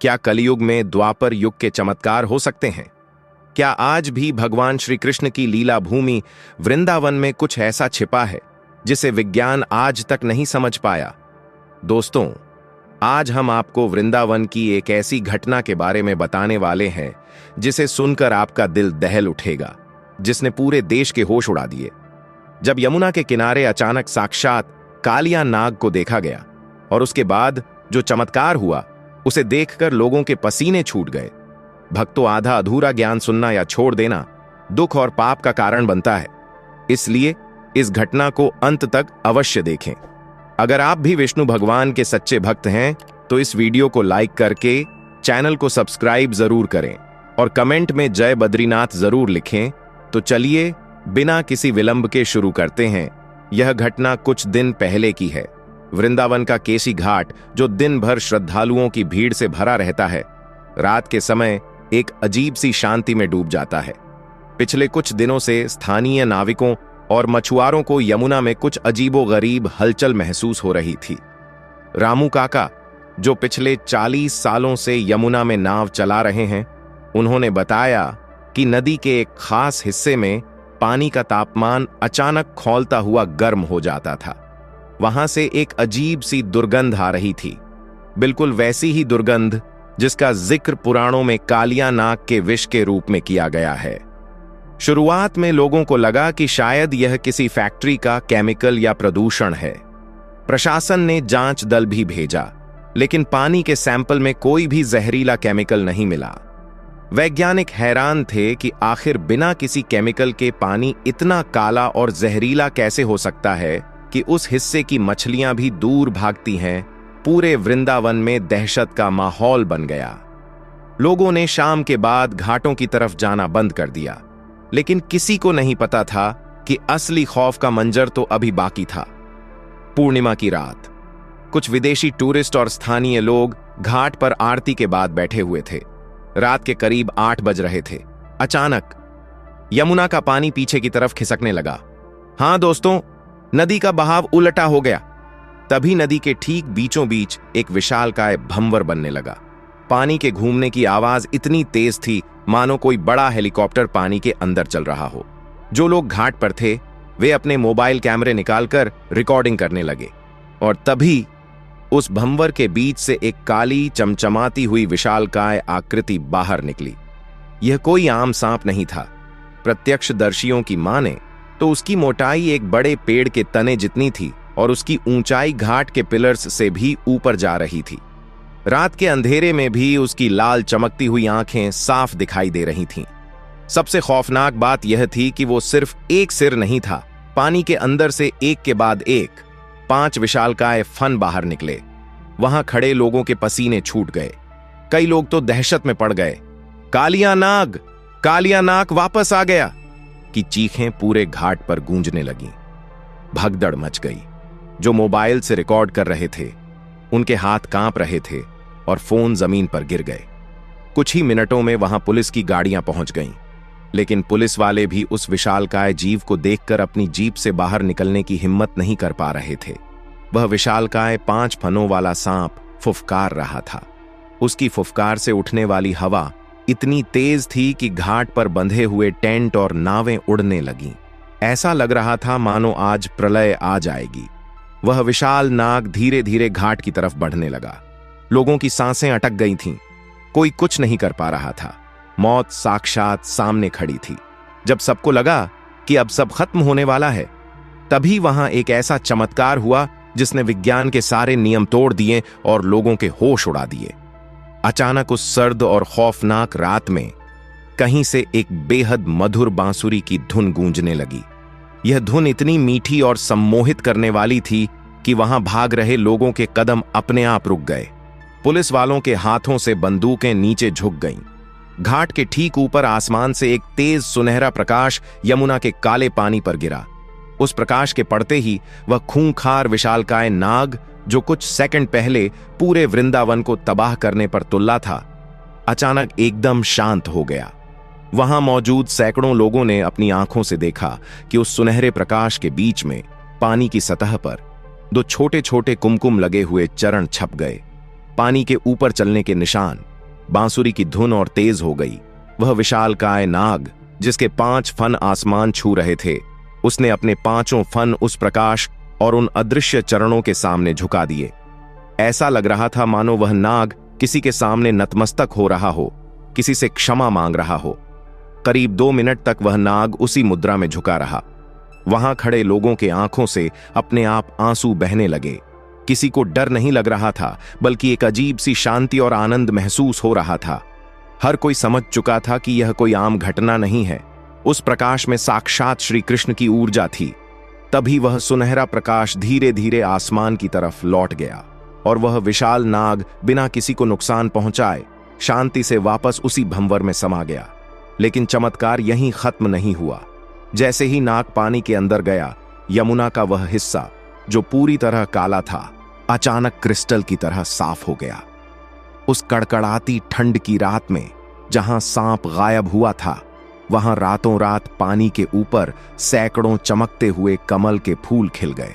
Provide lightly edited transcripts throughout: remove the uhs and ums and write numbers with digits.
क्या कलयुग में द्वापर युग के चमत्कार हो सकते हैं? क्या आज भी भगवान श्री कृष्ण की लीला भूमि वृंदावन में कुछ ऐसा छिपा है जिसे विज्ञान आज तक नहीं समझ पाया? दोस्तों, आज हम आपको वृंदावन की एक ऐसी घटना के बारे में बताने वाले हैं जिसे सुनकर आपका दिल दहल उठेगा, जिसने पूरे देश के होश उड़ा दिए। जब यमुना के किनारे अचानक साक्षात कालिया नाग को देखा गया और उसके बाद जो चमत्कार हुआ उसे देखकर लोगों के पसीने छूट गए। भक्तों, आधा अधूरा ज्ञान सुनना या छोड़ देना दुख और पाप का कारण बनता है, इसलिए इस घटना को अंत तक अवश्य देखें। अगर आप भी विष्णु भगवान के सच्चे भक्त हैं तो इस वीडियो को लाइक करके चैनल को सब्सक्राइब जरूर करें और कमेंट में जय बद्रीनाथ जरूर लिखें। तो चलिए बिना किसी विलंब के शुरू करते हैं। यह घटना कुछ दिन पहले की है। वृंदावन का केसी घाट, जो दिन भर श्रद्धालुओं की भीड़ से भरा रहता है, रात के समय एक अजीब सी शांति में डूब जाता है। पिछले कुछ दिनों से स्थानीय नाविकों और मछुआरों को यमुना में कुछ अजीबोगरीब हलचल महसूस हो रही थी। रामू काका, जो पिछले 40 सालों से यमुना में नाव चला रहे हैं, उन्होंने बताया कि नदी के एक खास हिस्से में पानी का तापमान अचानक खौलता हुआ गर्म हो जाता था। वहां से एक अजीब सी दुर्गंध आ रही थी, बिल्कुल वैसी ही दुर्गंध जिसका जिक्र पुराणों में कालिया नाग के विष के रूप में किया गया है। शुरुआत में लोगों को लगा कि शायद यह किसी फैक्ट्री का केमिकल या प्रदूषण है। प्रशासन ने जांच दल भी भेजा, लेकिन पानी के सैंपल में कोई भी जहरीला केमिकल नहीं मिला। वैज्ञानिक हैरान थे कि आखिर बिना किसी केमिकल के पानी इतना काला और जहरीला कैसे हो सकता है कि उस हिस्से की मछलियां भी दूर भागती हैं। पूरे वृंदावन में दहशत का माहौल बन गया। लोगों ने शाम के बाद घाटों की तरफ जाना बंद कर दिया, लेकिन किसी को नहीं पता था कि असली खौफ का मंजर तो अभी बाकी था। पूर्णिमा की रात, कुछ विदेशी टूरिस्ट और स्थानीय लोग घाट पर आरती के बाद बैठे हुए थे। रात के करीब 8 बज रहे थे। अचानक यमुना का पानी पीछे की तरफ खिसकने लगा। हां दोस्तों, नदी का बहाव उल्टा हो गया। तभी नदी के ठीक बीचों बीच एक विशालकाय भंवर बनने लगा। पानी के घूमने की आवाज इतनी तेज थी मानो कोई बड़ा हेलीकॉप्टर पानी के अंदर चल रहा हो। जो लोग घाट पर थे वे अपने मोबाइल कैमरे निकालकर रिकॉर्डिंग करने लगे, और तभी उस भंवर के बीच से एक काली चमचमाती हुई विशालकाय आकृति बाहर निकली। यह कोई आम सांप नहीं था। प्रत्यक्षदर्शियों की माने तो उसकी मोटाई एक बड़े पेड़ के तने जितनी थी और उसकी ऊंचाई घाट के पिलर्स से भी ऊपर जा रही थी। रात के अंधेरे में भी उसकी लाल चमकती हुई आंखें साफ दिखाई दे रही थीं। सबसे खौफनाक बात यह थी कि वो सिर्फ एक सिर नहीं था। पानी के अंदर से एक के बाद एक 5 विशालकाय फन बाहर निकले। वहां खड़े लोगों के पसीने छूट गए। कई लोग तो दहशत में पड़ गए। कालिया नाग वापस आ गया की चीखें पूरे घाट पर गूंजने लगीं। भगदड़ मच गई। जो मोबाइल से रिकॉर्ड कर रहे थे उनके हाथ कांप रहे थे और फोन जमीन पर गिर गए। कुछ ही मिनटों में वहां पुलिस की गाड़ियां पहुंच गईं, लेकिन पुलिस वाले भी उस विशालकाय जीव को देखकर अपनी जीप से बाहर निकलने की हिम्मत नहीं कर पा रहे थे। वह विशालकाय 5 फनों वाला सांप फुफकार रहा था। उसकी फुफकार से उठने वाली हवा इतनी तेज थी कि घाट पर बंधे हुए टेंट और नावें उड़ने लगीं। ऐसा लग रहा था मानो आज प्रलय आ जाएगी। वह विशाल नाग धीरे धीरे घाट की तरफ बढ़ने लगा। लोगों की सांसें अटक गई थीं। कोई कुछ नहीं कर पा रहा था। मौत साक्षात सामने खड़ी थी। जब सबको लगा कि अब सब खत्म होने वाला है, तभी वहां एक ऐसा चमत्कार हुआ जिसने विज्ञान के सारे नियम तोड़ दिए और लोगों के होश उड़ा दिए। अचानक उस सर्द और खौफनाक रात में कहीं से एक बेहद मधुर बांसुरी की धुन गूंजने लगी। यह धुन इतनी मीठी और सम्मोहित करने वाली थी कि वहां भाग रहे लोगों के कदम अपने आप रुक गए। पुलिस वालों के हाथों से बंदूकें नीचे झुक गईं। घाट के ठीक ऊपर आसमान से एक तेज सुनहरा प्रकाश यमुना के काले पानी पर गिरा। उस प्रकाश के पड़ते ही वह खूंखार विशालकाय नाग, जो कुछ सेकंड पहले पूरे वृंदावन को तबाह करने पर तुल्ला था, अचानक एकदम शांत हो गया। वहां मौजूद सैकड़ों लोगों ने अपनी आंखों से देखा कि उस सुनहरे प्रकाश के बीच में पानी की सतह पर 2 छोटे छोटे कुमकुम लगे हुए चरण छप गए। पानी के ऊपर चलने के निशान। बांसुरी की धुन और तेज हो गई। वह विशालकाय नाग, जिसके 5 फन आसमान छू रहे थे, उसने अपने 5 फन उस प्रकाश और उन अदृश्य चरणों के सामने झुका दिए। ऐसा लग रहा था मानो वह नाग किसी के सामने नतमस्तक हो रहा हो, किसी से क्षमा मांग रहा हो। करीब 2 मिनट तक वह नाग उसी मुद्रा में झुका रहा। वहां खड़े लोगों के आंखों से अपने आप आंसू बहने लगे। किसी को डर नहीं लग रहा था, बल्कि एक अजीब सी शांति और आनंद महसूस हो रहा था। हर कोई समझ चुका था कि यह कोई आम घटना नहीं है। उस प्रकाश में साक्षात श्री कृष्ण की ऊर्जा थी। तभी वह सुनहरा प्रकाश धीरे धीरे आसमान की तरफ लौट गया और वह विशाल नाग बिना किसी को नुकसान पहुंचाए शांति से वापस उसी भंवर में समा गया। लेकिन चमत्कार यहीं खत्म नहीं हुआ। जैसे ही नाग पानी के अंदर गया, यमुना का वह हिस्सा जो पूरी तरह काला था, अचानक क्रिस्टल की तरह साफ हो गया। उस कड़कड़ाती ठंड की रात में जहां सांप गायब हुआ था, वहां रातों रात पानी के ऊपर सैकड़ों चमकते हुए कमल के फूल खिल गए।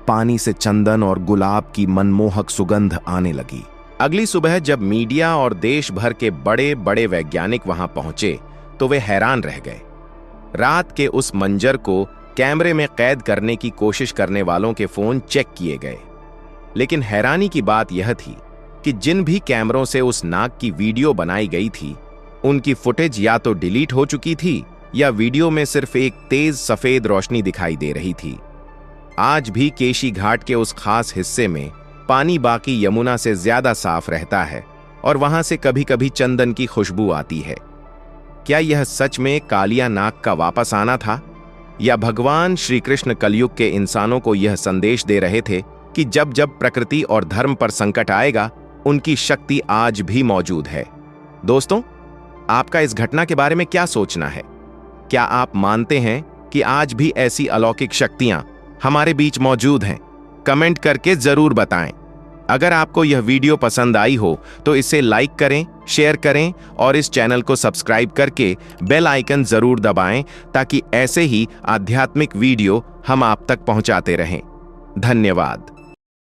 पानी से चंदन और गुलाब की मनमोहक सुगंध आने लगी। अगली सुबह जब मीडिया और देश भर के बड़े बड़े वैज्ञानिक वहां पहुंचे तो वे हैरान रह गए। रात के उस मंजर को कैमरे में कैद करने की कोशिश करने वालों के फोन चेक किए गए, लेकिन हैरानी की बात यह थी कि जिन भी कैमरों से उस नाग की वीडियो बनाई गई थी, उनकी फुटेज या तो डिलीट हो चुकी थी या वीडियो में सिर्फ एक तेज सफेद रोशनी दिखाई दे रही थी। आज भी केशी घाट के उस खास हिस्से में पानी बाकी यमुना से ज्यादा साफ रहता है और वहां से कभी कभी चंदन की खुशबू आती है। क्या यह सच में कालिया नाग का वापस आना था, या भगवान श्री कृष्ण कलयुग के इंसानों को यह संदेश दे रहे थे कि जब जब प्रकृति और धर्म पर संकट आएगा, उनकी शक्ति आज भी मौजूद है? दोस्तों, आपका इस घटना के बारे में क्या सोचना है? क्या आप मानते हैं कि आज भी ऐसी अलौकिक शक्तियां हमारे बीच मौजूद हैं? कमेंट करके जरूर बताएं। अगर आपको यह वीडियो पसंद आई हो तो इसे लाइक करें, शेयर करें और इस चैनल को सब्सक्राइब करके बेल आइकन जरूर दबाएं ताकि ऐसे ही आध्यात्मिक वीडियो हम आप तक पहुंचाते रहें। धन्यवाद।